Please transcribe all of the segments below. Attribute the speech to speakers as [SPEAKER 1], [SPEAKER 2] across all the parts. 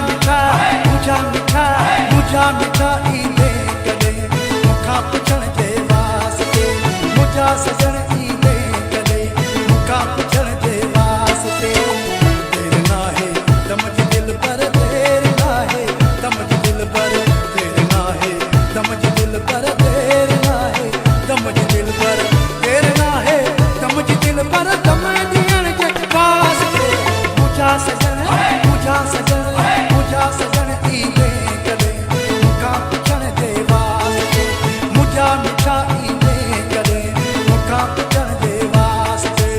[SPEAKER 1] मिठा मुझा मिठा मुझा मिठा ईंदे कॾहिं मूंखां पुछण जे वास्ते मुझा सजण ईंदे कॾहिं मूंखां पुछण जे वास्ते देर नाहे दम जी दिल पर देर नाहे दम जी दिल पर देर नाहे दम जी दिल पर देर नाहे दम जी दिल पर देर नाहे दम जी दिल पर दम ॾियण जे वास्ते मुझा सजण मुझा सजण मुझा सजण ईंदे कॾहिं मूंखां पुछण जे वास्ते मुझा मिठा ईंदे कॾहिं मूंखां पुछण जे वास्ते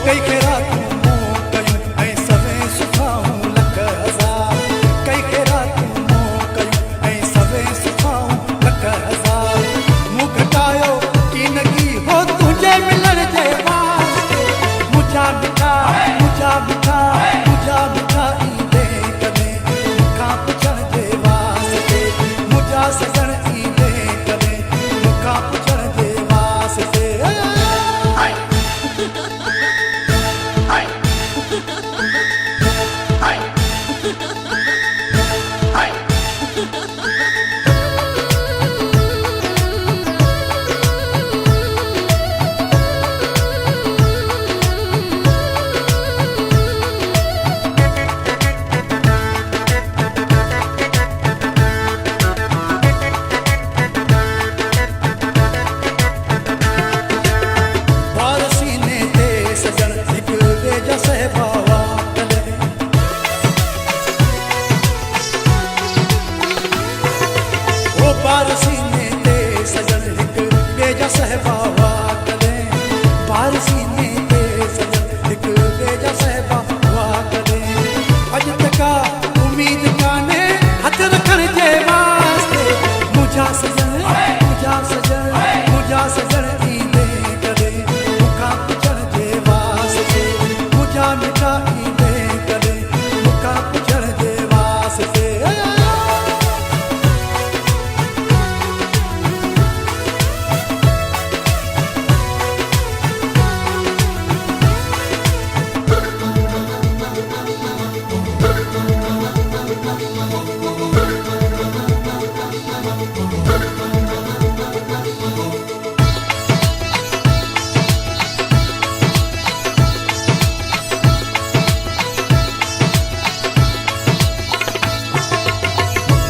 [SPEAKER 1] कई खेरा तूं कयूं ऐं सवें सुखाऊं लख हज़ार कई खेरा तूं कयूं ऐं सवें सुखाऊं लख हज़ार मूं घटायो कीनगी हो तुंहिंजे मिलण जे वास्ते मुझा मिठा मुझा मिठा मुझा मिठा ईंदे कॾहिं मूंखां पुछण जे वास्ते मुझा सजण ईंदे कॾहिं मूंखां पुछण जे वास्ते बार सीने ते सजन हिक ॿिए जा सहबावा कॾहिं बार सीने ते सजन हिक ॿिए जा सहबावा कॾहिं अॼु त का उम्मीद कान्हे हथ रखण जे वास्ते मुझा सजन मुझा सजन मुझा सजन ईंदे कॾहिं मूंखां पुछण जे वास्ते मुझा मिठा ईंदे कॾहिं मूंखां पुछण जे वास्ते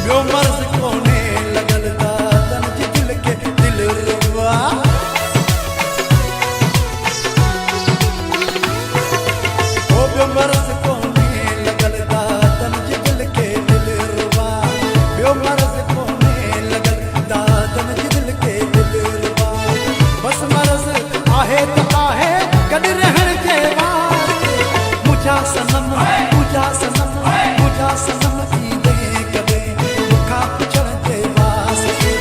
[SPEAKER 1] ॿियो मर्ज़ कोन्हे लॻल दादन जी दिल खे दिल रुबा ओ ॿियो मर्ज़ कोन्हे लॻल दादन जी दिल खे दिल रुबा ॿियो मर्ज़ कोन्हे लॻल दादन जी दिल खे दिल रुबा बसि मर्ज़ आहे त आहे गॾु रहण जे वास्ते मुझा सनम मुझा सनम मुझा सनम ईंदे कॾहिं मूंखां पुछण जे वास्ते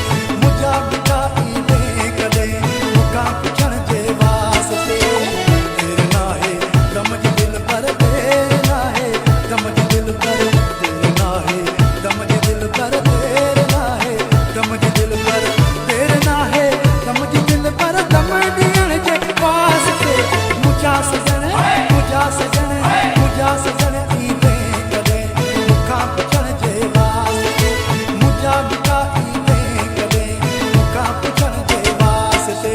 [SPEAKER 1] मुझा मिठा ईंदे कॾहिं मूंखां पुछण जे वास्ते देर नाहे दम जी दिल पर देर नाहे दम जी दिल पर देर नाहे दम जी दिल पर देर नाहे दम जी दिल पर देर नाहे दम जी दिल पर दम ॾियण जे वास्ते मुझा सजण मुझा सजण मुझा सजण ईंदे कॾहिं मूंखां पुछण जे वास्ते मुझा मिठा ईंदे कॾहिं मूंखां पुछण जे वास्ते